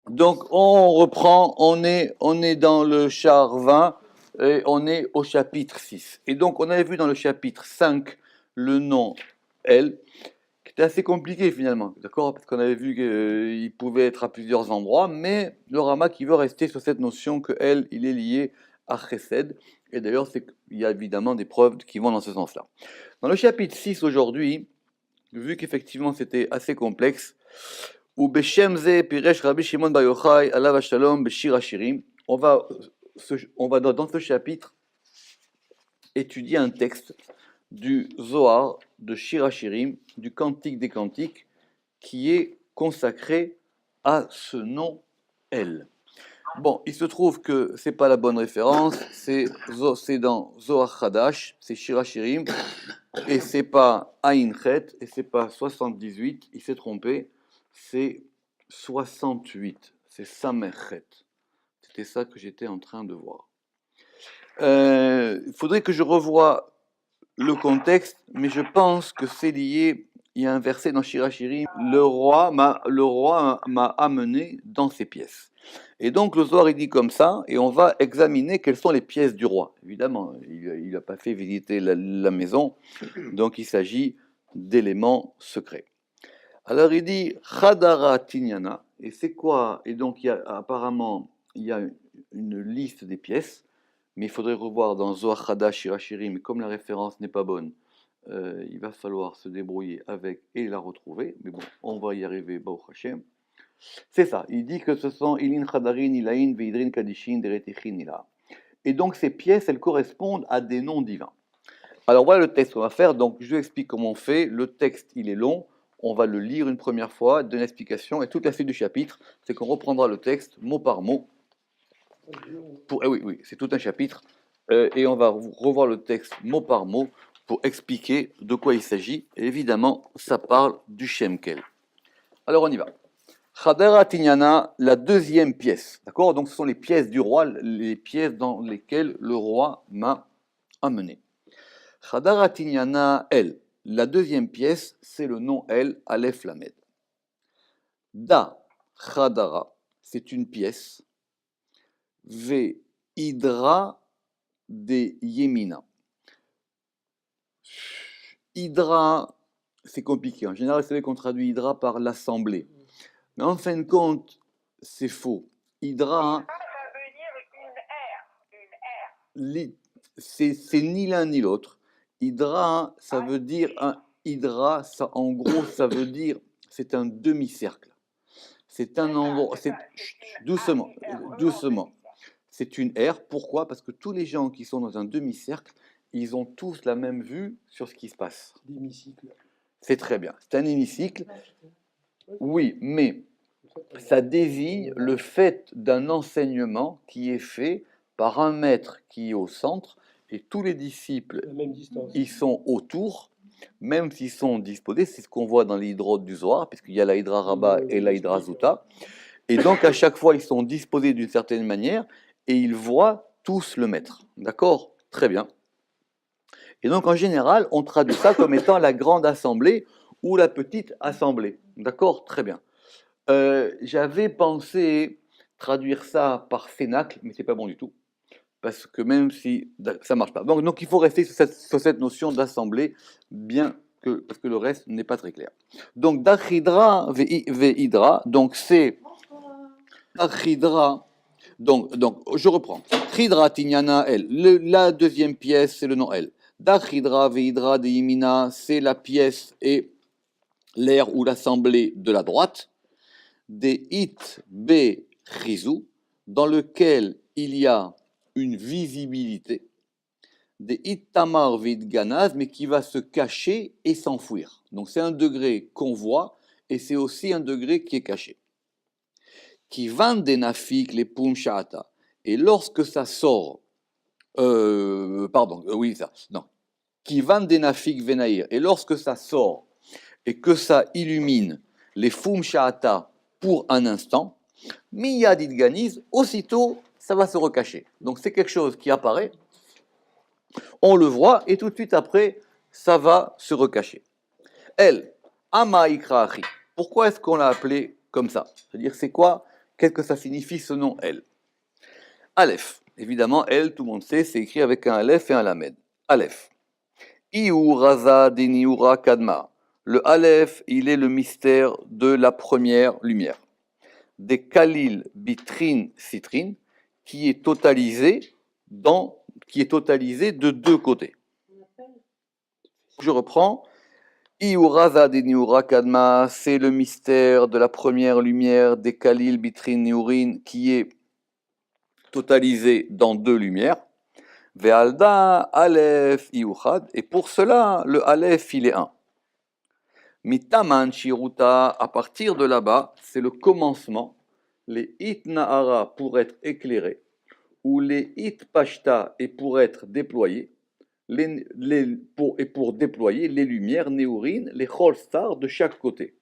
Donc, on reprend, on est dans le char 20 et on est au chapitre 6. Et donc, on avait vu dans le chapitre 5 le nom El, qui était assez compliqué finalement, d'accord? Parce qu'on avait vu qu'il pouvait être à plusieurs endroits, mais le Rama qui veut rester sur cette notion que El, il est lié à Chesed. Et d'ailleurs, il y a évidemment des preuves qui vont dans ce sens-là. Dans le chapitre 6 aujourd'hui, vu qu'effectivement c'était assez complexe, ou Beshem Ze Piresh Rabbi Shimon Bar Yochai Alav Shalom Beshir Hashirim, on va dans ce chapitre étudier un texte du Zohar de Shir Hashirim, du Cantique des Cantiques, qui est consacré à ce nom El. Bon, il se trouve que c'est pas la bonne référence, c'est dans Zohar Hadash, c'est Shir Hashirim, et c'est pas Ain Chet, et c'est pas 78, il s'est trompé, c'est 68, c'est Samerchet. C'était ça que j'étais en train de voir. Il faudrait que je revoie le contexte, mais je pense que c'est lié. Il y a un verset dans Shirachirim, le roi m'a amené dans ses pièces. Et donc le Zohar il dit comme ça, et on va examiner quelles sont les pièces du roi. Évidemment, il n'a pas fait visiter la maison, donc il s'agit d'éléments secrets. Alors il dit Chadara Tinyana, et c'est quoi? Et donc apparemment il y a une liste des pièces, mais il faudrait revoir dans Zohar Hadash Shirachiri, mais comme la référence n'est pas bonne, il va falloir se débrouiller avec et la retrouver. Mais bon, on va y arriver, Baruch Hashem. C'est ça, il dit que ce sont Ilin Chadarin, Ilain, Veidrin Kadishin, Deretichin, Ila. Et donc ces pièces, elles correspondent à des noms divins. Alors voilà le texte qu'on va faire, donc je vous explique comment on fait. Le texte, il est long, on va le lire une première fois, donner l'explication, et toute la suite du chapitre, c'est qu'on reprendra le texte mot par mot. Oui, c'est tout un chapitre, et on va revoir le texte mot par mot pour expliquer de quoi il s'agit. Et évidemment, ça parle du Shemkel. Alors on y va. Chadara Tinyana, la deuxième pièce. D'accord? Donc ce sont les pièces du roi, les pièces dans lesquelles le roi m'a amené. Chadara Tinyana El. La deuxième pièce, c'est le nom El, Aleph Lamed. Da Chadara, c'est une pièce. Ve Hydra de Yemina. Hydra, c'est compliqué. En général, vous savez qu'on traduit Hydra par l'assemblée. Mais en fin de compte, c'est faux. Hydra, c'est ni l'un ni l'autre. Hydra, ça veut dire Hydra, ça, en gros, ça veut dire c'est un demi-cercle. C'est un endroit. Doucement, doucement. C'est une ère. Pourquoi? Parce que tous les gens qui sont dans un demi-cercle, ils ont tous la même vue sur ce qui se passe. L'hémicycle. C'est très bien. C'est un hémicycle. Oui, mais ça désigne le fait d'un enseignement qui est fait par un maître qui est au centre et tous les disciples, ils sont autour, même s'ils sont disposés. C'est ce qu'on voit dans l'hydrote du Zohar, puisqu'il y a la Hydra Rabba et la Hydra Zuta. Et donc, à chaque fois, ils sont disposés d'une certaine manière et ils voient tous le maître. D'accord? Très bien. Et donc, en général, on traduit ça comme étant la grande assemblée ou la petite assemblée. D'accord? Très bien. J'avais pensé traduire ça par cénacle, mais c'est pas bon du tout. Parce que même si ça marche pas. Donc il faut rester sur cette notion d'assemblée, parce que le reste n'est pas très clair. Donc Dachidra ve'idra, donc c'est Dachidra. Donc je reprends. Chidra tinyana el. La deuxième pièce, c'est le nom el. Dachidra ve'idra de yimina, c'est la pièce et l'air ou l'assemblée de la droite. Des it be chizou, dans lequel il y a une visibilité, des it tamar vid ganaz, mais qui va se cacher et s'enfouir. Donc c'est un degré qu'on voit et c'est aussi un degré qui est caché. Qui vend des nafik les pum shata, et lorsque ça sort, qui vend des nafik venaïr, et lorsque ça sort et que ça illumine les fum shata pour un instant, miyadid ganiz, aussitôt ça va se recacher. Donc c'est quelque chose qui apparaît, on le voit et tout de suite après ça va se recacher. El, ama ikrahi. Pourquoi est-ce qu'on l'a appelé comme ça? C'est-à-dire c'est quoi Qu'est-ce que ça signifie ce nom El? Aleph. Évidemment, El, tout le monde sait, c'est écrit avec un Aleph et un Lamed. Aleph. Iou Raza Deniura Kadma. Le Aleph, il est le mystère de la première lumière. Des Kalil Bitrin Citrin, qui est totalisé de deux côtés. Je reprends. Iuraza de Niura Kadma, c'est le mystère de la première lumière des Kalil Bitrin Niurin, qui est totalisé dans deux lumières. Ve'alda Aleph Iuchad, et pour cela, le Aleph, il est un. Mitaman Shiruta, à partir de là-bas, c'est le commencement. Les Itnahara pour être éclairés, ou les Itpashta et pour être déployés, pour déployer les lumières néurines, les Cholstar de chaque côté.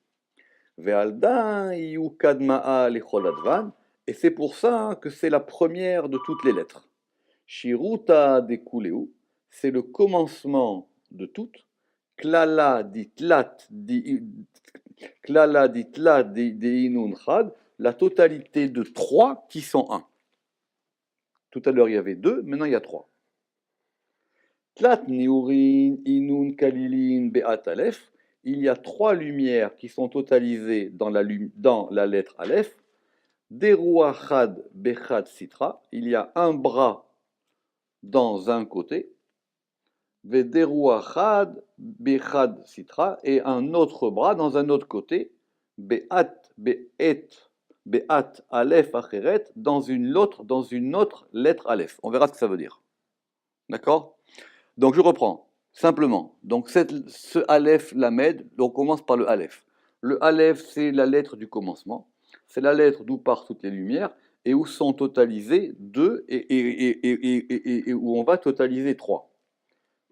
Ve'alda Iukadma'a les Choladvan, et c'est pour ça que c'est la première de toutes les lettres. Shiruta de Kuleu, c'est le commencement de toutes. Klala ditlat de Inun Chad, la totalité de trois qui sont un. Tout à l'heure il y avait deux, maintenant il y a trois. Tlat Niurin Inun Kalilin Be'at Aleph, il y a trois lumières qui sont totalisées dans la lettre Aleph. Derua Chad Bechad Sitra, il y a un bras dans un côté. Vederua Chad Bechad Sitra, et un autre bras dans un autre côté. Be'at Aleph Acheret, dans une autre lettre Aleph. On verra ce que ça veut dire. D'accord? Donc je reprends, simplement. Donc ce Aleph Lamed, on commence par le Aleph. Le Aleph, c'est la lettre du commencement. C'est la lettre d'où partent toutes les lumières et où sont totalisées deux et où on va totaliser trois.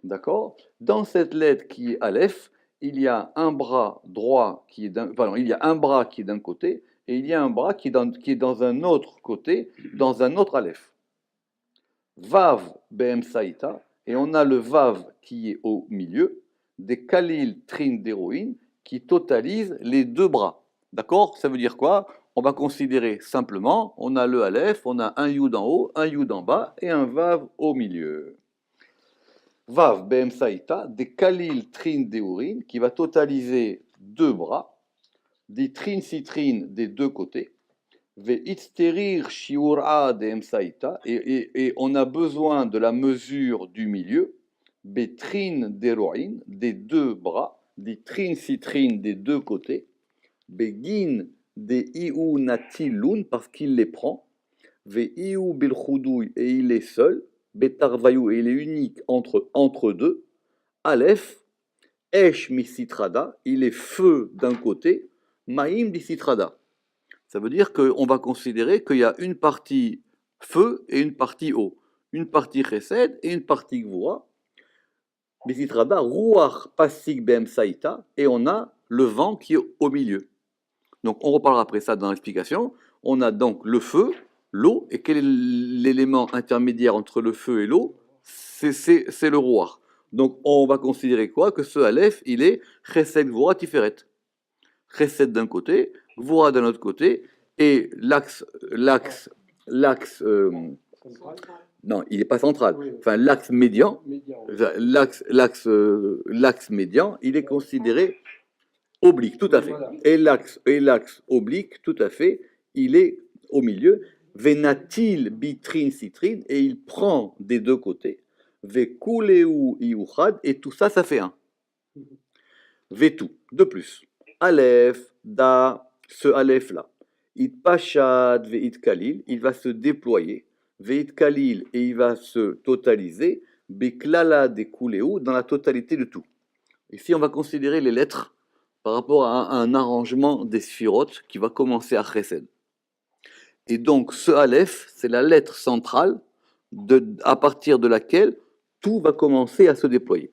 D'accord? Dans cette lettre qui est Aleph, il y a un bras droit qui est il y a un bras qui est d'un côté et il y a un bras qui est dans un autre côté, dans un autre Aleph. Vav Be'em Saïta, et on a le Vav qui est au milieu, des Kalil Trin d'héroïne qui totalisent les deux bras. D'accord? Ça veut dire quoi? On va considérer simplement, on a le Aleph, on a un Yud en haut, un Yud en bas et un Vav au milieu. Vav Be'em Saïta, des Kalil Trin d'héroïne qui va totaliser deux bras, des Trin Citrin des deux côtés. Et on a besoin de la mesure du milieu, betrin deroin, des deux bras, des trin citrin des deux côtés, begin des iou natilun, parce qu'il les prend, ve iou bilchudouy, et il est seul, betarvayou, et il est unique entre deux, aleph, esh misitrada, il est feu d'un côté, maïm disitrada. Ça veut dire qu'on va considérer qu'il y a une partie feu et une partie eau, une partie chesed et une partie gvura. Besitrada, ruach pasik bem saïta, et on a le vent qui est au milieu. Donc on reparlera après ça dans l'explication. On a donc le feu, l'eau, et quel est l'élément intermédiaire entre le feu et l'eau? C'est le ruach. Donc on va considérer quoi? Que ce aleph, il est chesed gvura tiferet. Chesed d'un côté, Gvura d'un autre côté, et l'axe, non, il n'est pas central. Enfin, l'axe médian, l'axe médian, il est considéré oblique, tout à fait. Et l'axe oblique, tout à fait, il est au milieu. Venatil bitrin citrin, et il prend des deux côtés. Vekuleu iuchad, et tout ça, ça fait un. Vetu, de plus. Aleph, da, ce Aleph-là. It pashad ve'it kalil, il va se déployer. Ve'it kalil, et il va se totaliser. Beklala de kuleu, dans la totalité de tout. Ici, on va considérer les lettres par rapport à un arrangement des sphirotes qui va commencer à chesed. Et donc, ce Aleph, c'est la lettre centrale à partir de laquelle tout va commencer à se déployer.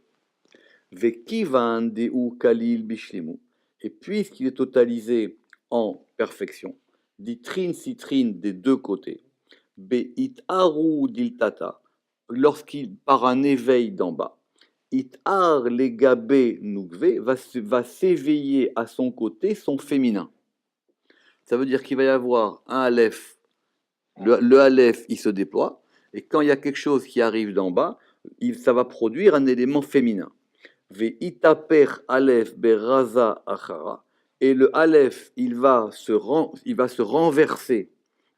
Vekivan de ou kalil bishlimu. Et puisqu'il est totalisé en perfection, ditrin citrin des deux côtés, be'it aru diltata, lorsqu'il par un éveil d'en bas, it ar legabe nugve va s'éveiller à son côté son féminin. Ça veut dire qu'il va y avoir un Aleph. Le Aleph, il se déploie. Et quand il y a quelque chose qui arrive d'en bas, ça va produire un élément féminin. Ve'itaper Aleph beraza achara. Et le Aleph, il va se renverser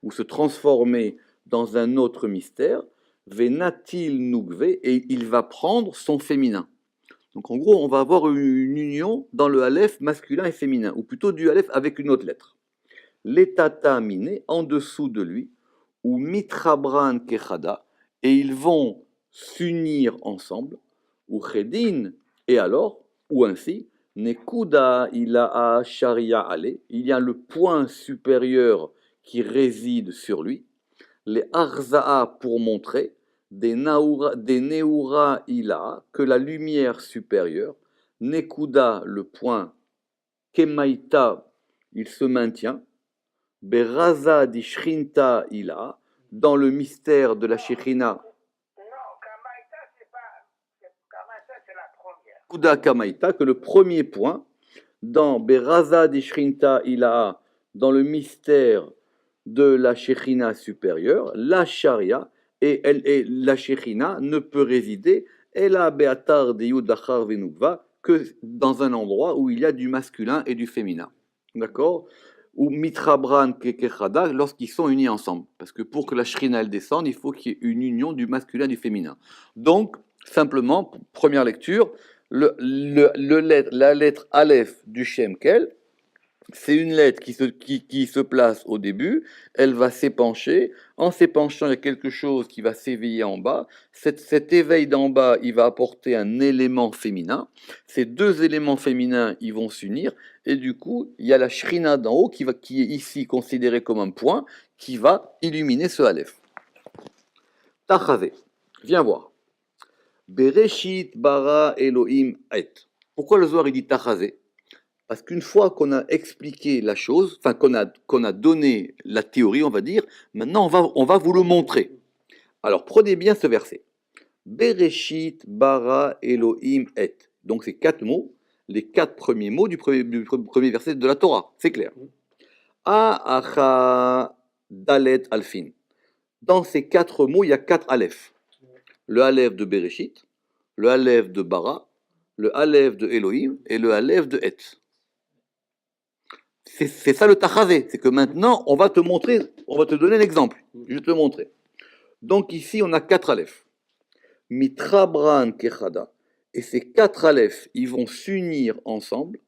ou se transformer dans un autre mystère. Ve'natil nugve. Et il va prendre son féminin. Donc en gros, on va avoir une union dans le Aleph masculin et féminin, ou plutôt du Aleph avec une autre lettre. L'etata miné, en dessous de lui, ou mitrabran kechada, et ils vont s'unir ensemble, ou chedin, et alors, ou ainsi, nekuda ilaha sharia ale, il y a le point supérieur qui réside sur lui, les arza'a pour montrer, des neura ilaha, que la lumière supérieure, nekuda le point, kemaita, il se maintient, Beraza di Shrinta ila, dans le mystère de la Shekhinah. Non, Kamaïta, c'est pas. Kamaïta, c'est la première. Kuda Kamaita, que le premier point, dans Beraza di Shrinta ila, dans le mystère de la Shekhinah supérieure, la Sharia, et la Shekhinah ne peut résider, Ela Beatar de Yudachar Venukva, que dans un endroit où il y a du masculin et du féminin. D'accord? Ou mitrabran kekechada, lorsqu'ils sont unis ensemble. Parce que pour que la shrina elle descende, il faut qu'il y ait une union du masculin et du féminin. Donc, simplement, première lecture, la lettre Aleph du Shem Kel, c'est une lettre qui se place au début, elle va s'épancher. En s'épanchant, il y a quelque chose qui va s'éveiller en bas. Cet éveil d'en bas, il va apporter un élément féminin. Ces deux éléments féminins, ils vont s'unir. Et du coup, il y a la shrina d'en haut qui est ici considérée comme un point, qui va illuminer ce Aleph. Tachazé, viens voir. Bereshit bara Elohim et. Pourquoi le Zohar il dit Tachazé? Parce qu'une fois qu'on a expliqué la chose, enfin qu'on a donné la théorie, on va dire, maintenant on va vous le montrer. Alors prenez bien ce verset. Bereshit bara Elohim et. Donc c'est 4 mots, les 4 premiers mots du premier verset de la Torah, c'est clair. Acha dalet alfin. Dans ces 4 mots, il y a 4 aleph. Le aleph de Bereshit, le aleph de bara, le aleph de Elohim et le aleph de et. C'est ça le tachazé, c'est que maintenant, on va te montrer, on va te donner l'exemple. Je vais te le montrer. Donc ici, on a 4 aleph. Mitrabran kechada. Et ces 4 aleph, ils vont s'unir ensemble.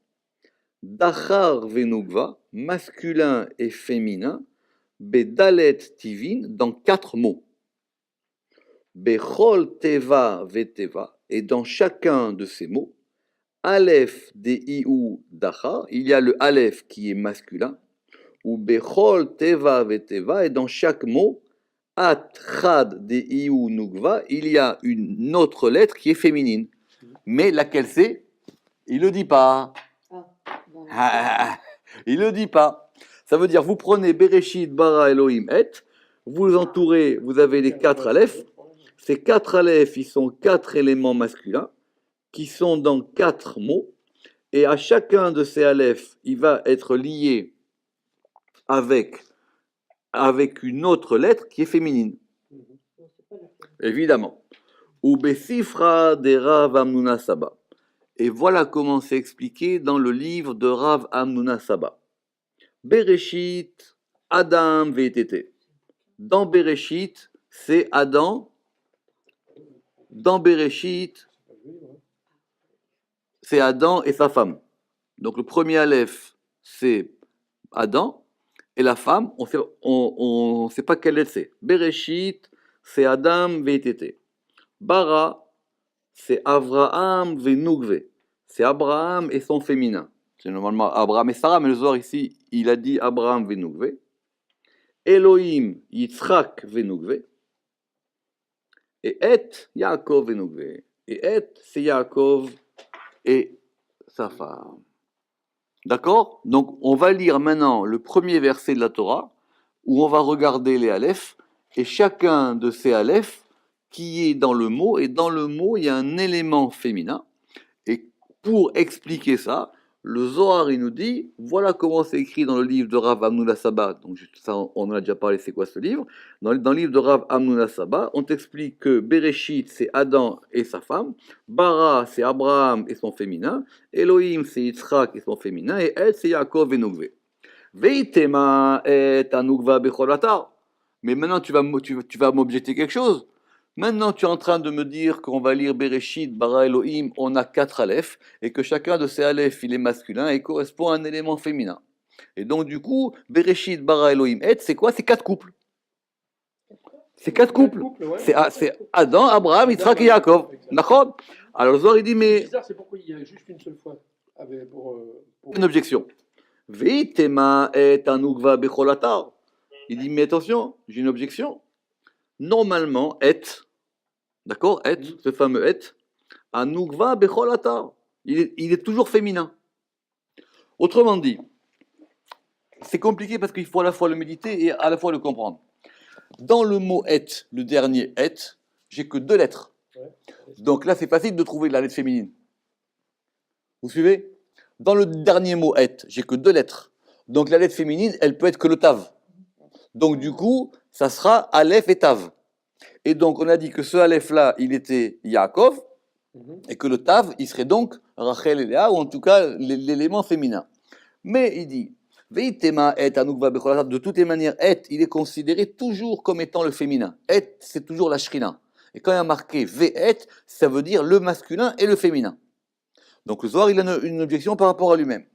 Dachar venugva, masculin et féminin. Bedalet tivin, dans 4 mots. Bechol teva veteva. Et dans chacun de ces mots, Aleph de Iou Dachar, il y a le Aleph qui est masculin, ou Bechol Teva Veteva, et dans chaque mot, At Chad de Iou Nugva, il y a une autre lettre qui est féminine. Mais laquelle c'est? Il ne le dit pas. Il ne le dit pas. Ça veut dire, vous prenez Bereshit, Bara, Elohim, Et, vous entourez, vous avez les 4 Aleph. Ces 4 Aleph, ils sont 4 éléments masculins qui sont dans 4 mots, et à chacun de ces aleph, il va être lié avec une autre lettre qui est féminine. Évidemment. Ou besifra de Rav Amnuna Saba. Et voilà comment c'est expliqué dans le livre de Rav Amnuna Saba. Bereshit, Adam Vetete. Dans Bereshit, c'est Adam. Dans Bereshit, c'est Adam et sa femme. Donc le premier aleph, c'est Adam, et la femme, on sait pas quelle lettre c'est. Bereshit, c'est Adam Vetete. Bara, c'est Avraham Venugve. C'est Abraham et son féminin. C'est normalement Abraham et Sarah, mais le Zohar ici, il a dit Abraham Venugve. Elohim, Yitzhak Venugve. Et Et, Yaakov Venugve. Et Et, c'est Yaakov et sa femme. D'accord? Donc, on va lire maintenant le premier verset de la Torah, où on va regarder les aleph, et chacun de ces aleph qui est dans le mot, et dans le mot, il y a un élément féminin. Et pour expliquer ça, Le Zohar, il nous dit, voilà comment c'est écrit dans le livre de Rav Amnuna Saba. Donc ça, on en a déjà parlé, c'est quoi ce livre? Dans le livre de Rav Amnuna Saba, on t'explique que Bereshit, c'est Adam et sa femme, Bara, c'est Abraham et son féminin, Elohim, c'est Yitzhak et son féminin, et El, c'est Yaakov et Nogve. Veitema et Anugva Bechol Atar. Mais maintenant, tu vas m'objecter quelque chose. Maintenant, tu es en train de me dire qu'on va lire Bereshit, Bara Elohim, on a 4 aleph, et que chacun de ces aleph, il est masculin et correspond à un élément féminin. Et donc, du coup, Bereshit, Bara Elohim, Et, c'est quoi? C'est 4 couples. C'est 4 couples. Ouais. C'est Adam, Abraham, Yitzhak et Yaakov. D'accord? Alors, le Zohar, il dit, mais. C'est bizarre, c'est pourquoi il y a juste une seule fois. Une objection. Veitema et Anugva Bechol Atar. Il dit, mais attention, j'ai une objection. Normalement, et, d'accord, et, ce fameux et, Anugva Bechol Atar, il est toujours féminin. Autrement dit, c'est compliqué parce qu'il faut à la fois le méditer et à la fois le comprendre. Dans le mot et, le dernier et, j'ai que 2 lettres. Donc là, c'est facile de trouver la lettre féminine. Vous suivez? Dans le dernier mot et, j'ai que 2 lettres. Donc la lettre féminine, elle peut être que le tav. Donc du coup, ça sera Aleph et Tav. Et donc on a dit que ce Aleph-là, il était Yaakov, et que le Tav, il serait donc Rachel et Léa, ou en tout cas l'élément féminin. Mais il dit, Veitema et Anugva Bechol Atar, de toutes les manières, et, il est considéré toujours comme étant le féminin. Et, c'est toujours la shrina. Et quand il y a marqué Ve'et, ça veut dire le masculin et le féminin. Donc le Zohar, il a une objection par rapport à lui-même.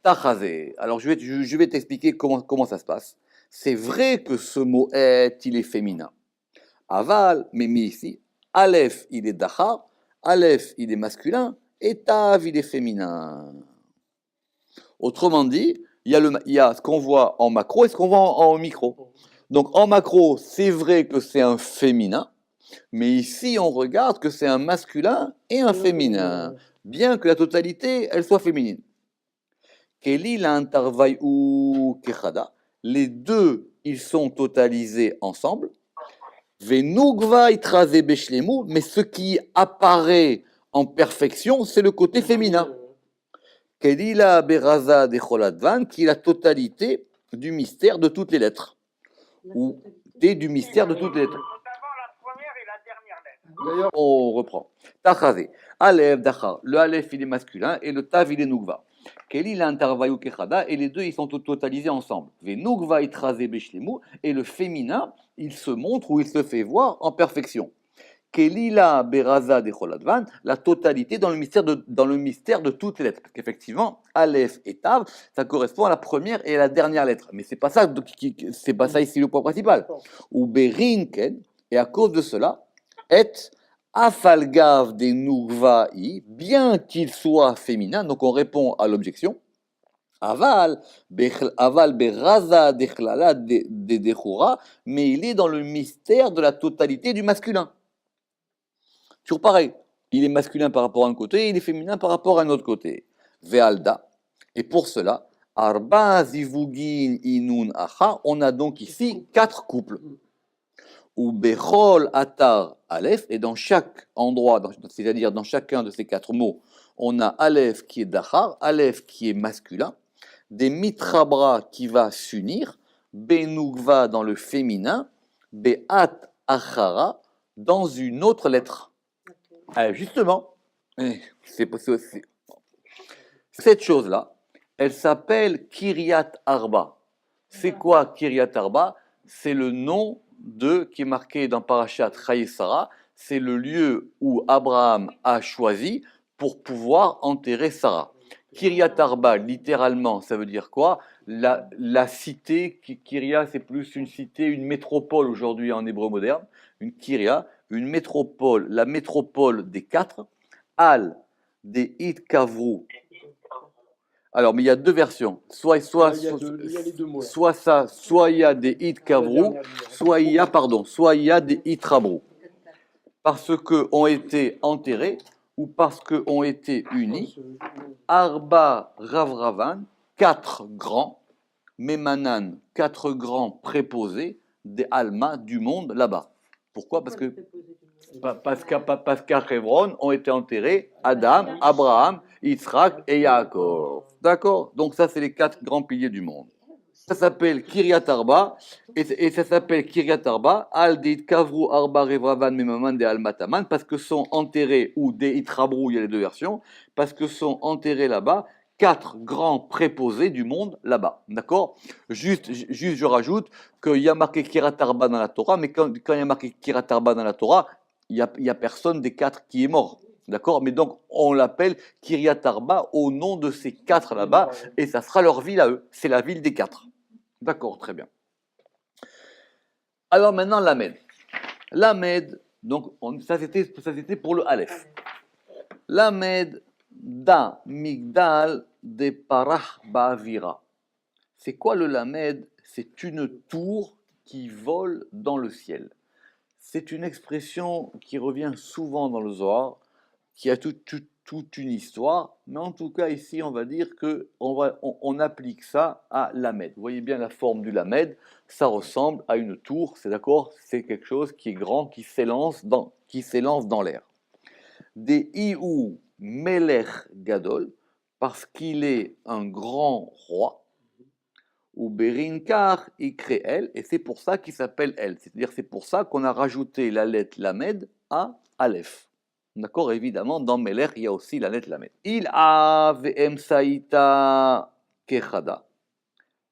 Tachazé. Alors je vais t'expliquer comment ça se passe. C'est vrai que ce mot est, il est féminin. Aval, mais mis ici, Aleph, il est dachar, Aleph, il est masculin, et Tav, il est féminin. Autrement dit, il y a ce qu'on voit en macro et ce qu'on voit en micro. Donc en macro, c'est vrai que c'est un féminin, mais ici, on regarde que c'est un masculin et un féminin, bien que la totalité, elle soit féminine. Kelil antarvai ou kechada. Les deux, ils sont totalisés ensemble. Venugva itraze beshlemu, mais ce qui apparaît en perfection, c'est le côté féminin. Kelila beraza de choladvan, qui est la totalité du mystère de toutes les lettres. Ou du mystère de toutes les lettres. D'abord la première et la dernière lettre. D'ailleurs, on reprend. Tachazé. Aleph, Dachar. Le Aleph, il est masculin et le Tav, il est Nugva. Kelil antarvayu kechada, et les deux, ils sont totalisés ensemble. Venugva itraze beshlemu, et le féminin, il se montre ou il se fait voir en perfection. Kelila beraza de choladvan, la totalité dans le mystère de toutes les lettres. Parce qu'effectivement, Aleph et Tav, ça correspond à la première et à la dernière lettre. Mais c'est pas ça ici le point principal. Ou Berinken, et à cause de cela, et Afalgav des Nugva'i, bien qu'il soit féminin, donc on répond à l'objection. Aval beraza dechlala de dechura, mais il est dans le mystère de la totalité du masculin. Toujours pareil, il est masculin par rapport à un côté, il est féminin par rapport à un autre côté. Ve'alda, et pour cela, arba zivugin inun acha, on a donc ici 4 couples. Ou bechol atar aleph, et dans chaque endroit, c'est-à-dire dans chacun de ces 4 mots, on a aleph qui est dachar, aleph qui est masculin, des mitrabra qui va s'unir, benugva dans le féminin, beat achara dans une autre lettre. Justement, cette chose-là, elle s'appelle Kiryat Arba. C'est quoi Kiryat Arba? C'est le nom qui est marqué dans Parashat Chayei Sarah. C'est le lieu où Abraham a choisi pour pouvoir enterrer Sarah. Kiryat Arba, littéralement, ça veut dire quoi? La cité, Kiryat, c'est plus une cité, une métropole aujourd'hui en hébreu moderne. Une Kiryat, une métropole, la métropole des 4, Al, des It Kavru. Alors, mais il y a 2 versions. Soit il y a des It Kavru, soit il y a des It Rabru. Parce que ont été enterrés ou parce que ont été unis. Arba Ravravan, 4 grands, Memanan, 4 grands préposés des Alma du monde là-bas. Pourquoi? Parce qu'à Hebron ont été enterrés Adam, Abraham, Yitzhak et Yaakov. D'accord? Donc ça, c'est les 4 grands piliers du monde. Ça s'appelle Kiryat Arba, et ça s'appelle Kiryat Arba, Al Deit Kavru Arba Revravan Memaman de Al Mataman, parce que sont enterrés, ou Deit Rabrou, il y a les deux versions, parce que sont enterrés là-bas 4 grands préposés du monde là-bas. D'accord? Juste, je rajoute qu'il y a marqué Kiryat Arba dans la Torah, mais quand il y a marqué Kiryat Arba dans la Torah, il y a personne des 4 qui est mort. D'accord? Mais donc, on l'appelle Kiryat Arba au nom de ces 4 là-bas, et ça sera leur ville à eux. C'est la ville des 4. D'accord, très bien. Alors maintenant, Lamed. Lamed, donc ça c'était pour le Aleph. Lamed da migdal de parah ba'avira. C'est quoi le Lamed? C'est une tour qui vole dans le ciel. C'est une expression qui revient souvent dans le Zohar, qui a toute une histoire, mais en tout cas ici on va dire qu'on applique ça à Lamed. Vous voyez bien la forme du Lamed, ça ressemble à une tour, c'est d'accord? C'est quelque chose qui est grand, qui s'élance dans l'air. Des Iou Melech Gadol, parce qu'il est un grand roi, ou Berinkar crée El, et c'est pour ça qu'il s'appelle El. C'est-à-dire c'est pour ça qu'on a rajouté la lettre Lamed à Aleph. D'accord, évidemment, dans Melech, il y a aussi la lettre Lamed. Il a ve'em saïta kechada.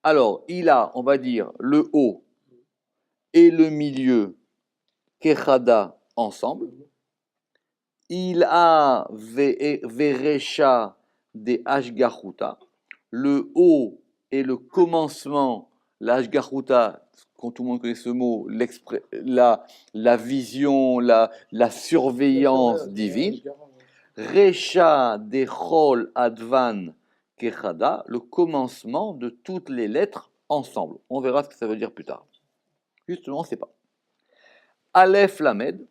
Alors, il a, on va dire, le haut et le milieu kechada ensemble. Il a ve'resha de ashgachuta. Le haut et le commencement, l'ashgachuta, quand tout le monde connaît ce mot, la vision, la surveillance divine. Recha dechol advan kechada, le commencement de toutes les lettres ensemble. On verra ce que ça veut dire plus tard. Justement, on ne sait pas. Aleph Lamed,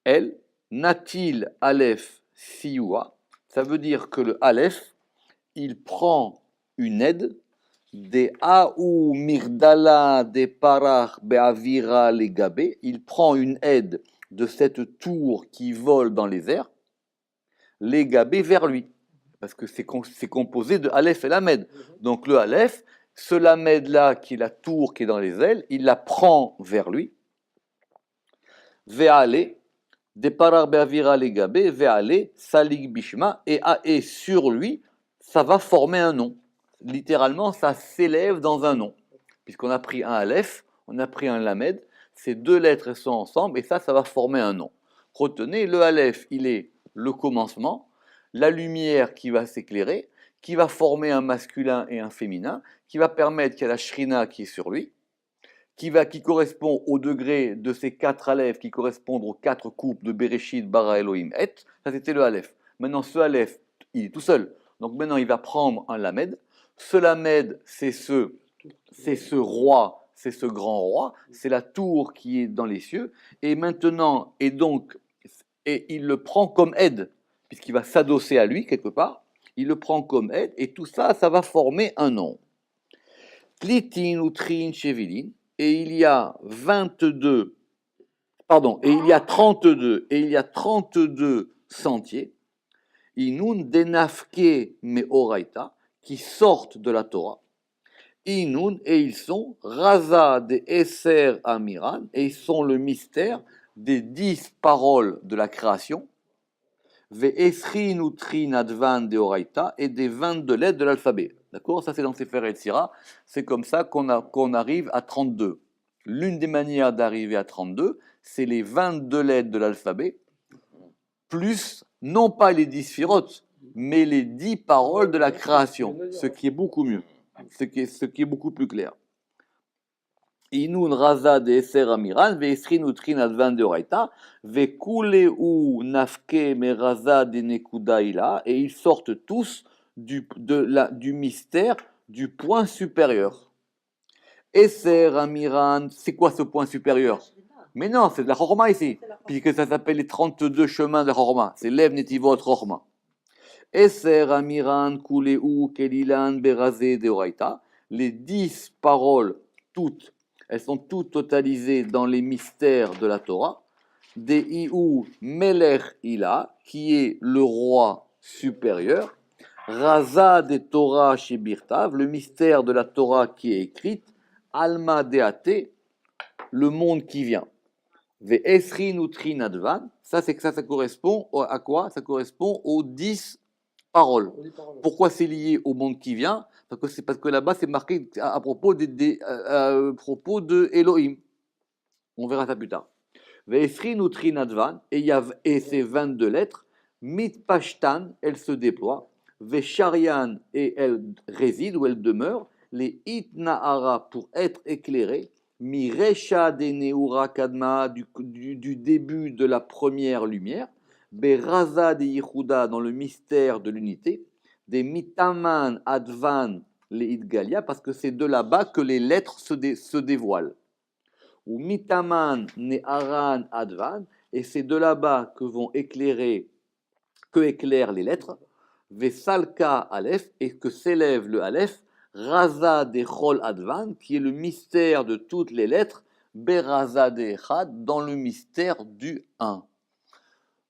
El, Natil Aleph Sioua, ça veut dire que le Aleph, il prend une aide des Aou Mirdala des Parach Beavira Legabe, il prend une aide de cette tour qui vole dans les airs, Legabe vers lui, parce que c'est composé de Aleph et Lamed. Donc le Aleph, ce Lamed-là, qui est la tour qui est dans les ailes, il la prend vers lui, Ve'ale, des Parach Beavira Legabe, Ve'ale, Salig Bishma, et sur lui, ça va former un nom. Littéralement, ça s'élève dans un nom. Puisqu'on a pris un Aleph, on a pris un Lamed, ces deux lettres sont ensemble, et ça va former un nom. Retenez, le Aleph, il est le commencement, la lumière qui va s'éclairer, qui va former un masculin et un féminin, qui va permettre qu'il y ait la Shrina qui est sur lui, qui correspond au degré de ces 4 Aleph, qui correspondent aux 4 coupes de Bereshit, Bara, Elohim, Et. Ça, c'était le Aleph. Maintenant, ce Aleph, il est tout seul. Donc maintenant, il va prendre un Lamed. Ce Lamed, c'est ce roi, c'est ce grand roi, c'est la tour qui est dans les cieux. Et maintenant, et il le prend comme aide, puisqu'il va s'adosser à lui quelque part. Il le prend comme aide, et tout ça, ça va former un nom. Tlitin ou Trin Chevilin. Et il y a 32 sentiers, Inun denafke meoraita, qui sortent de la Torah, Inun, et ils sont Raza de Esser Amiran, et ils sont le mystère des 10 paroles de la création, Ve'esrin utrin advan de Oraita, et des 22 lettres de l'alphabet. D'accord? Ça, c'est dans Sefer Yetzira. C'est comme ça qu'on arrive à 32. L'une des manières d'arriver à 32, c'est les 22 lettres de l'alphabet, plus, non pas les 10 sphirotes, mais les 10 paroles de la création, ce qui est beaucoup mieux, ce qui est beaucoup plus clair. Inun raza de eser amiran, ve'esrin utrin advan de oraita, ve'kule u nafke me raza de nekuda ila, et ils sortent tous du mystère du point supérieur. Eser amiran, c'est quoi ce point supérieur? Mais non, c'est de la Chorma ici, puisque ça s'appelle les 32 chemins de la Chorma. C'est Lev Netivot Chorma. Eser amiran kuleu kelilan berazé de oraita, les 10 paroles, toutes, elles sont toutes totalisées dans les mystères de la Torah. Des Iou Melech Ila, qui est le roi supérieur. Raza de Torah chez Birtav, le mystère de la Torah qui est écrite, Alma Deate, le monde qui vient. Ve Esrin Utrin Advan, ça c'est que ça correspond à quoi? Ça correspond aux 10 paroles. On dit parole. Pourquoi c'est lié au monde qui vient? Parce que là-bas c'est marqué à propos propos de Elohim. On verra ça plus tard. Ve'esrin utrin advan, et ces 22 lettres, mitpashtan, elles se déploient, ve'sharian, et elles résident ou elles demeurent, les itnahara, pour être éclairées, miresha de neura kadma, du début de la première lumière, beraza de yichuda, dans le mystère de l'unité, des mitaman advan, les idgalia, parce que c'est de là-bas que les lettres se dévoilent. Ou mitaman ne'aran advan, et c'est de là-bas que éclairent les lettres, vesalka aleph, et que s'élève le aleph, raza de chol advan, qui est le mystère de toutes les lettres, beraza de echad, dans le mystère du 1.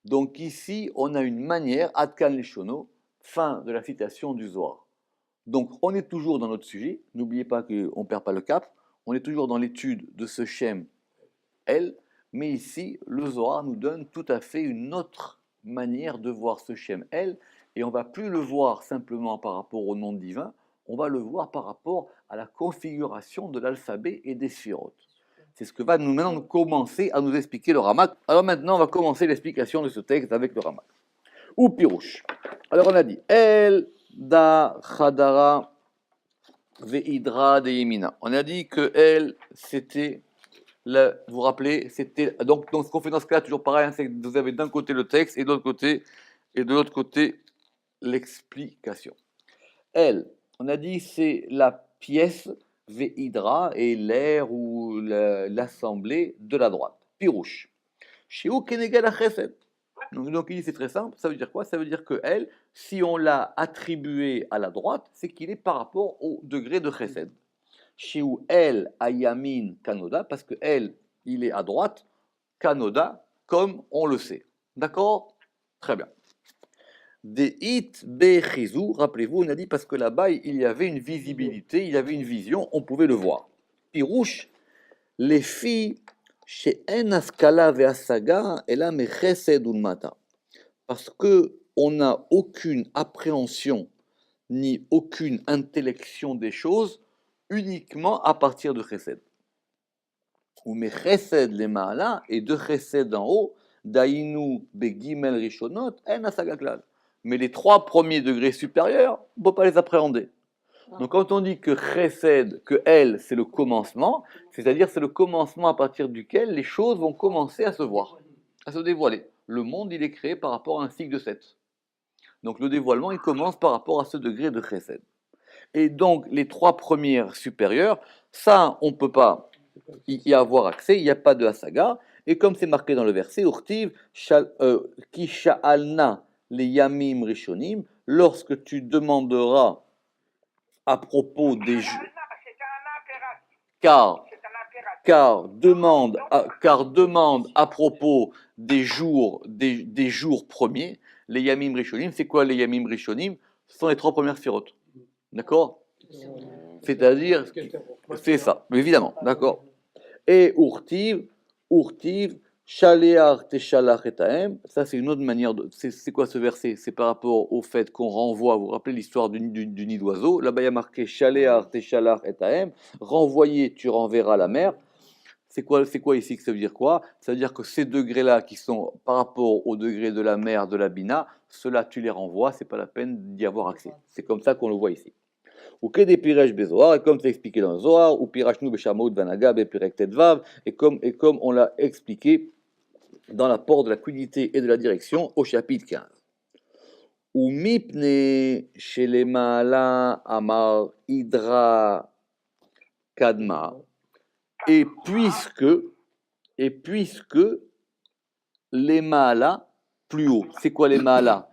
Donc ici, on a une manière, adkan leshono, fin de la citation du Zohar. Donc on est toujours dans notre sujet, n'oubliez pas qu'on ne perd pas le cap, on est toujours dans l'étude de ce Shem El, mais ici, le Zohar nous donne tout à fait une autre manière de voir ce Shem El, et on ne va plus le voir simplement par rapport au nom divin, on va le voir par rapport à la configuration de l'alphabet et des sphirotes. C'est ce que va maintenant commencer à nous expliquer le Ramak. Alors maintenant, on va commencer l'explication de ce texte avec le Ramak. Ou Pirouche. Alors on a dit El da Chadara ve'idra de Yemina. On a dit que El, c'était, vous vous rappelez, c'était donc ce qu'on fait dans ce cas, toujours pareil, hein, c'est que vous avez d'un côté le texte et de l'autre côté l'explication. El, on a dit c'est la pièce ve'idra et l'air ou l'assemblée de la droite. Pirouche. Shiu kenegel achesed. Donc il dit c'est très simple, ça veut dire quoi? Ça veut dire que elle, si on l'a attribué à la droite, c'est qu'il est par rapport au degré de chesed. Chez où elle a yamin kanoda, parce que elle, il est à droite, kanoda, comme on le sait. D'accord? Très bien. Des it be chizou, rappelez-vous, on a dit parce que là-bas, il y avait une visibilité, il y avait une vision, on pouvait le voir. Pirouche, les filles chez en askala ve'asaga ela mechesed ulmata, parce que on n'a aucune appréhension ni aucune intellection des choses uniquement à partir de chesed. Ou mechesed les ma'ala, et de chesed en haut, dainu begimel rishonot en asaga klal. Mais les 3 premiers degrés supérieurs, on ne peut pas les appréhender. Donc quand on dit que chesed, que elle, c'est le commencement, c'est-à-dire c'est le commencement à partir duquel les choses vont commencer à se voir, à se dévoiler. Le monde, il est créé par rapport à un cycle de 7. Donc le dévoilement, il commence par rapport à ce degré de chesed. Et donc les 3 premières supérieures, ça, on ne peut pas y avoir accès, il n'y a pas de hasaga. Et comme c'est marqué dans le verset, Urtiv, ki sha'alna les yamim rishonim, lorsque tu demanderas à propos des jours, car demande à propos des jours premiers, les yamim rishonim, c'est quoi les yamim rishonim? Ce sont les 3 premières sphirotes. D'accord? C'est-à-dire, c'est ça, évidemment, d'accord. Et urtiv, shaleach teshalach etahem, ça c'est une autre manière de. C'est quoi ce verset? C'est par rapport au fait qu'on renvoie, vous vous rappelez l'histoire du nid d'oiseau? Là-bas il y a marqué shaleach teshalach etahem, renvoyer, tu renverras la mer. C'est quoi ici que ça veut dire quoi? Ça veut dire que ces degrés-là qui sont par rapport au degré de la mer, de la bina, ceux-là tu les renvoies, c'est pas la peine d'y avoir accès. C'est comme ça qu'on le voit ici. Ou que des piresh bezoar, et comme c'est expliqué dans le Zohar, ou pirashnu beshamot vanaga bepirek tetvav, et comme on l'a expliqué dans l'apport de la quiddité et de la direction au chapitre 15. Ou mipne shelemaala amar idra kadma, et puisque les maala plus haut, c'est quoi les maala?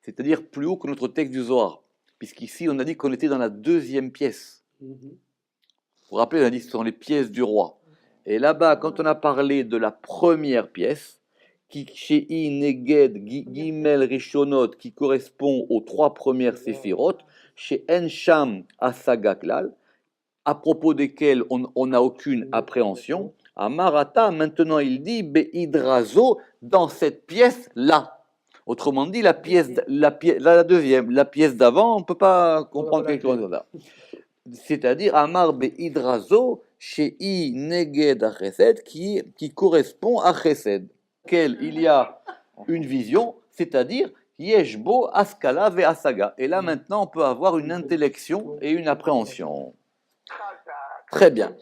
C'est-à-dire plus haut que notre texte du Zohar. Puisqu'ici, on a dit qu'on était dans la 2e pièce. Vous vous rappelez, on a dit que ce sont les pièces du roi. Et là-bas, quand on a parlé de la première pièce, qui chez Neged Gimel Rishonot, qui correspond aux 3 premières séphirot, chez Ensham Asagaklal, à propos desquels on n'a aucune appréhension. À Marata, maintenant il dit Be'idrazo, dans cette pièce-là. Autrement dit, la deuxième, la pièce d'avant, on ne peut pas comprendre quelque chose comme ça. C'est-à-dire Amar Be'idrazo, chez I Neged Achesed, qui correspond à Chesed. Quel il y a une vision, c'est-à-dire Yeshbo Askala ve Asaga. Et là maintenant, on peut avoir une intellection et une appréhension. Très bien.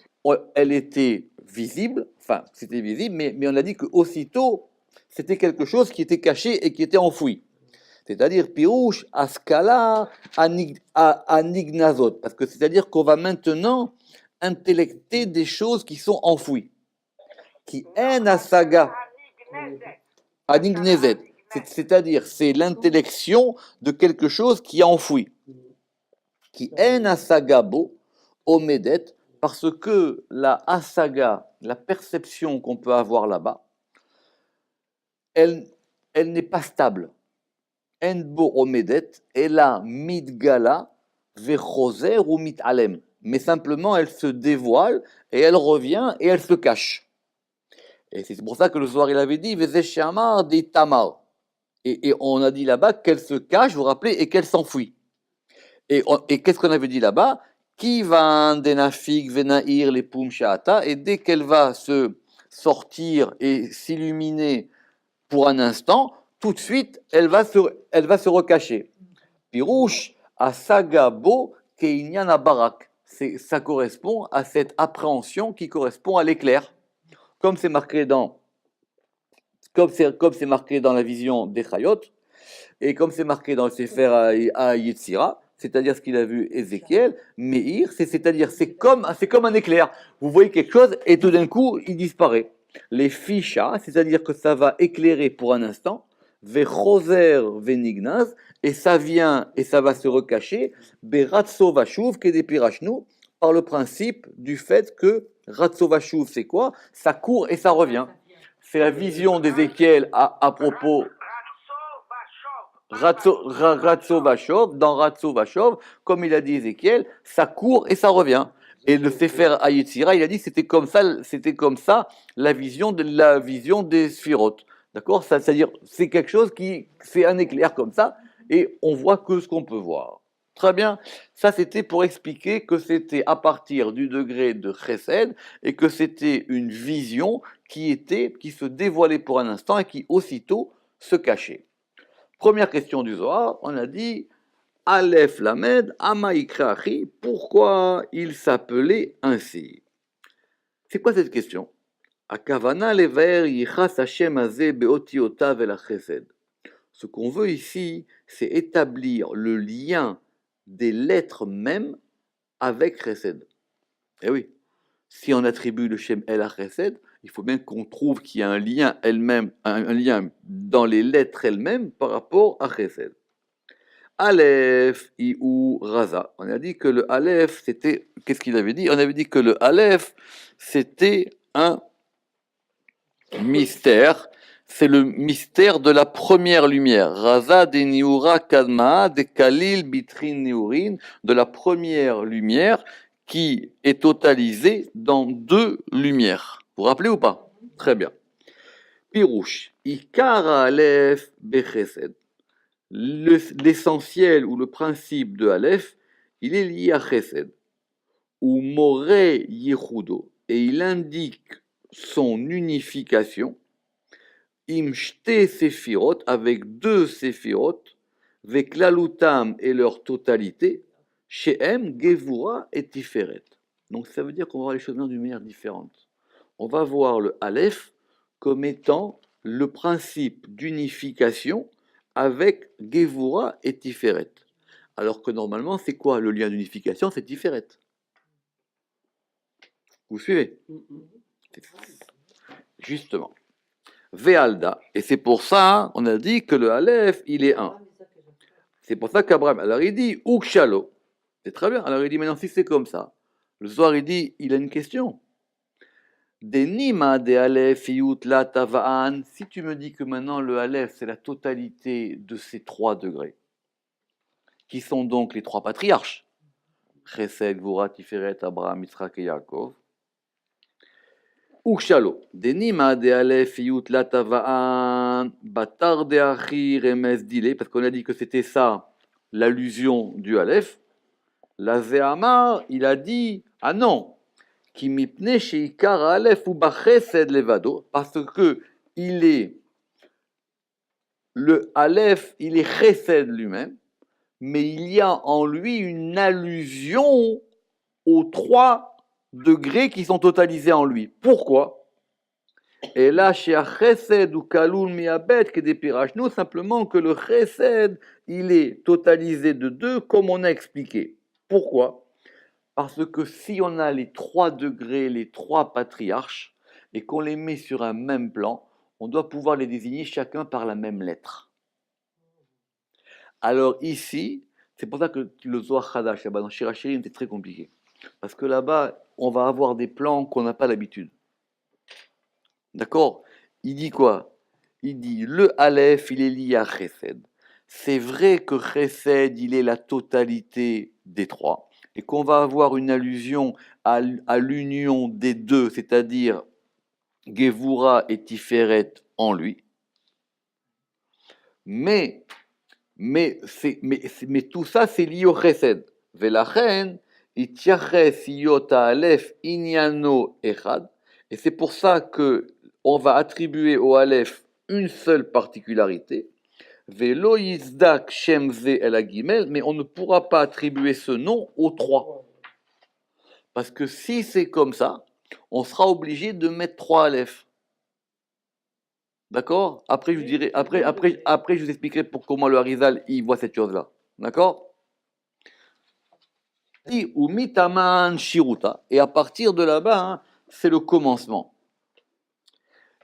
Elle était visible, enfin, c'était visible, mais on a dit qu'aussitôt, c'était quelque chose qui était caché et qui était enfoui. C'est-à-dire, Pirouche, Askala, Anignazot. Parce que c'est-à-dire qu'on va maintenant intellecter des choses qui sont enfouies. Qui en Asaga. Anignezet. C'est-à-dire, c'est l'intellection de quelque chose qui est enfoui. Qui en Asagabo, Omedet, parce que la asaga, la perception qu'on peut avoir là-bas, elle n'est pas stable. Enbo omedet, elle a midgala, vechoser ou mitalem. Mais simplement, elle se dévoile et elle revient et elle se cache. Et c'est pour ça que le soir, il avait dit, Vezeshamar des tamar. Et on a dit là-bas qu'elle se cache, vous vous rappelez, et qu'elle s'enfuit. Et qu'est-ce qu'on avait dit là-bas? Qui va denafik venair les poum shata, et dès qu'elle va se sortir et s'illuminer pour un instant, tout de suite, elle va se recacher. Pirouche, asagabo keinyana barak. Ça correspond à cette appréhension qui correspond à l'éclair. Comme c'est marqué dans la vision des Chayot, et comme c'est marqué dans le Sefer à Yetzira, c'est-à-dire ce qu'il a vu Ézéchiel, Meir, c'est-à-dire c'est comme un éclair. Vous voyez quelque chose et tout d'un coup, il disparaît. Les fichas, c'est-à-dire que ça va éclairer pour un instant, vechoser venignaz, et ça vient et ça va se recacher, beratso vashuv kedepirachnu, par le principe du fait que ratso vashuv, c'est quoi? Ça court et ça revient. C'est la vision d'Ézéchiel à propos. Ratso Vachov, dans Ratso Vachov, comme il a dit Ézéchiel, ça court et ça revient. Et le Sefer Hayetzira, il a dit c'était comme ça la vision des sphirotes. D'accord? C'est-à-dire, c'est quelque chose c'est un éclair comme ça, et on voit que ce qu'on peut voir. Très bien. Ça, c'était pour expliquer que c'était à partir du degré de Chesed, et que c'était une vision qui se dévoilait pour un instant et qui aussitôt se cachait. Première question du Zohar, on a dit Aleph Lamed, Amaïkrachi, pourquoi il s'appelait ainsi? C'est quoi cette question? Akavana lever yichas Hashem azeh beotiotav el chesed. Ce qu'on veut ici, c'est établir le lien des lettres mêmes avec chesed. Eh oui, si on attribue le Shem El Chesed, il faut bien qu'on trouve qu'il y a un lien un lien dans les lettres elles-mêmes par rapport à Chesed. Aleph, Iou, Raza. On a dit que le Aleph, c'était. Qu'est-ce qu'il avait dit? On avait dit que le Aleph, c'était un mystère. C'est le mystère de la première lumière. Raza de Niura Kadma, de Kalil Bitrin Niurin, de la première lumière qui est totalisée dans 2 lumières. Vous vous rappelez ou pas? Très bien. Pirouche, Ikara Aleph Bechesed. L'essentiel ou le principe de Aleph, il est lié à Chesed. Ou Moré Yehudo. Et il indique son unification. Imshte Sephirot, avec 2 Sephirot, Veklalutam et leur totalité. Shehem, Gevura et Tiferet. Donc ça veut dire qu'on va voir les choses d'une manière différente. On va voir le Aleph comme étant le principe d'unification avec Gevura et Tiferet. Alors que normalement, c'est quoi le lien d'unification? C'est Tiferet. Vous suivez? Justement. Ve'alda. Et c'est pour ça, on a dit que le Aleph, il est 1. C'est pour ça qu'Abraham, alors il dit Ukshalo. C'est très bien. Alors il dit maintenant, si c'est comme ça, le soir il dit, il a une question. Denima de Aleph Yut La Tava'an. Si tu me dis que maintenant le Aleph, c'est la totalité de ces 3 degrés, qui sont donc les 3 patriarches, Chesed, Gvura, Tiferet, Abraham, Yitzhak et Yaakov. Ukshalo, Denima de Aleph Yut La Tava'an, Batar de Achi Remes Dile, parce qu'on a dit que c'était ça, l'allusion du Aleph. La Zéhamar, il a dit, ah non, Ki mipne sheikar Aleph ou bachesed levado, parce que il est, le Aleph, il est chesed lui-même, mais il y a en lui une allusion aux 3 degrés qui sont totalisés en lui. Pourquoi? Et là, chez chesed ou kalul miabet que des pirachnou, simplement que le chesed, il est totalisé de 2, comme on a expliqué. Pourquoi? Parce que si on a les 3 degrés, les 3 patriarches, et qu'on les met sur un même plan, on doit pouvoir les désigner chacun par la même lettre. Alors ici, c'est pour ça que le Zohar Hadash, là-bas dans Shirachirim, c'est très compliqué. Parce que là-bas, on va avoir des plans qu'on n'a pas l'habitude. D'accord? Il dit quoi? Il dit, le Aleph, il est lié à Chesed. C'est vrai que Chesed, il est la totalité des 3. Et qu'on va avoir une allusion à l'union des 2, c'est-à-dire Gevura et Tiferet en lui. Mais tout ça, c'est lié au Chesed. Velachen, Itiaches Yota Aleph Inyano Echad. Et c'est pour ça qu'on va attribuer au Aleph une seule particularité. Velo Yizdak Shemze El Agimel, mais on ne pourra pas attribuer ce nom aux 3. Parce que si c'est comme ça, on sera obligé de mettre 3 Aleph. D'accord? Après, je vous dirai, après, je vous expliquerai comment le Harizal il voit cette chose-là. D'accord? Ou mitaman shiruta. Et à partir de là-bas, hein, c'est le commencement.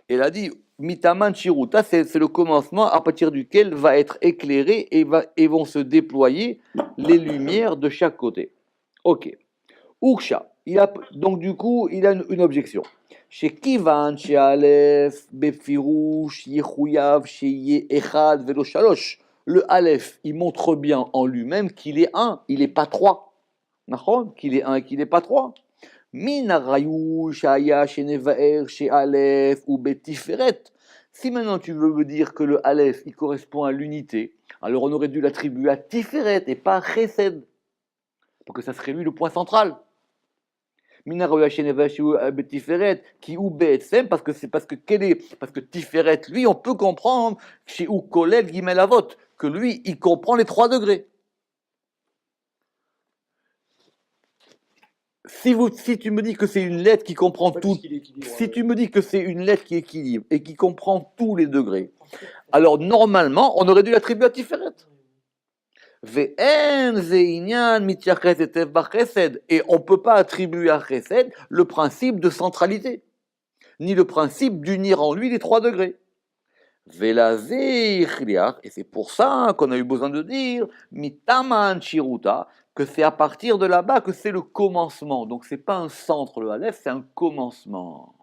Elle a dit mitaman shiruta, c'est le commencement à partir duquel va être éclairé et vont se déployer les lumières de chaque côté. Ok. Uksha. Donc du coup, il a une objection. Chez Kivan, chez Aleph, Befirouch, Yechouyav, chez Echad, Velo Shalosh. Le Aleph, il montre bien en lui-même qu'il est 1, il n'est pas 3. Qu'il est 1 et qu'il n'est pas 3. Minarayou, Shaya, chez Nevaer, chez Aleph ou Betiferet. Si maintenant tu veux me dire que le Aleph, il correspond à l'unité, alors on aurait dû l'attribuer à Tiferet et pas à Chesed. Parce que ça serait lui le point central. Qui ou BSM, parce que Tiferet, lui, on peut comprendre chez ou Kolel Gimelavot, que lui, il comprend les 3 degrés. Si tu me dis que c'est une lettre qui comprend tout, si tu me dis que c'est une lettre qui équilibre et qui comprend tous les degrés, alors normalement, on aurait dû l'attribuer à Tiferet. Et on ne peut pas attribuer à Chesed le principe de centralité, ni le principe d'unir en lui les 3 degrés. Et c'est pour ça qu'on a eu besoin de dire mitaman shiruta, que c'est à partir de là-bas que c'est le commencement. Donc c'est pas un centre le Aleph, c'est un commencement.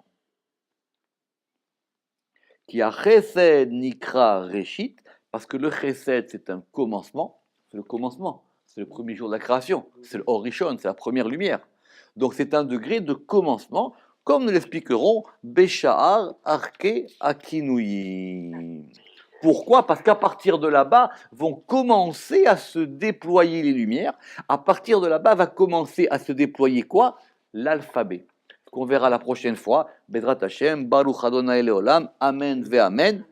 Qui a Chesed nikra reshit, parce que le Chesed c'est un commencement. C'est le commencement, c'est le premier jour de la création, c'est le Orishon, c'est la première lumière. Donc c'est un degré de commencement, comme nous l'expliquerons, Béchahar, Arke, Akinouyi. Pourquoi? Parce qu'à partir de là-bas vont commencer à se déployer les lumières. À partir de là-bas va commencer à se déployer quoi? L'alphabet. Qu'on verra la prochaine fois. Bedrat Hashem, Baruch Adonai Leolam, Amen ve Amen.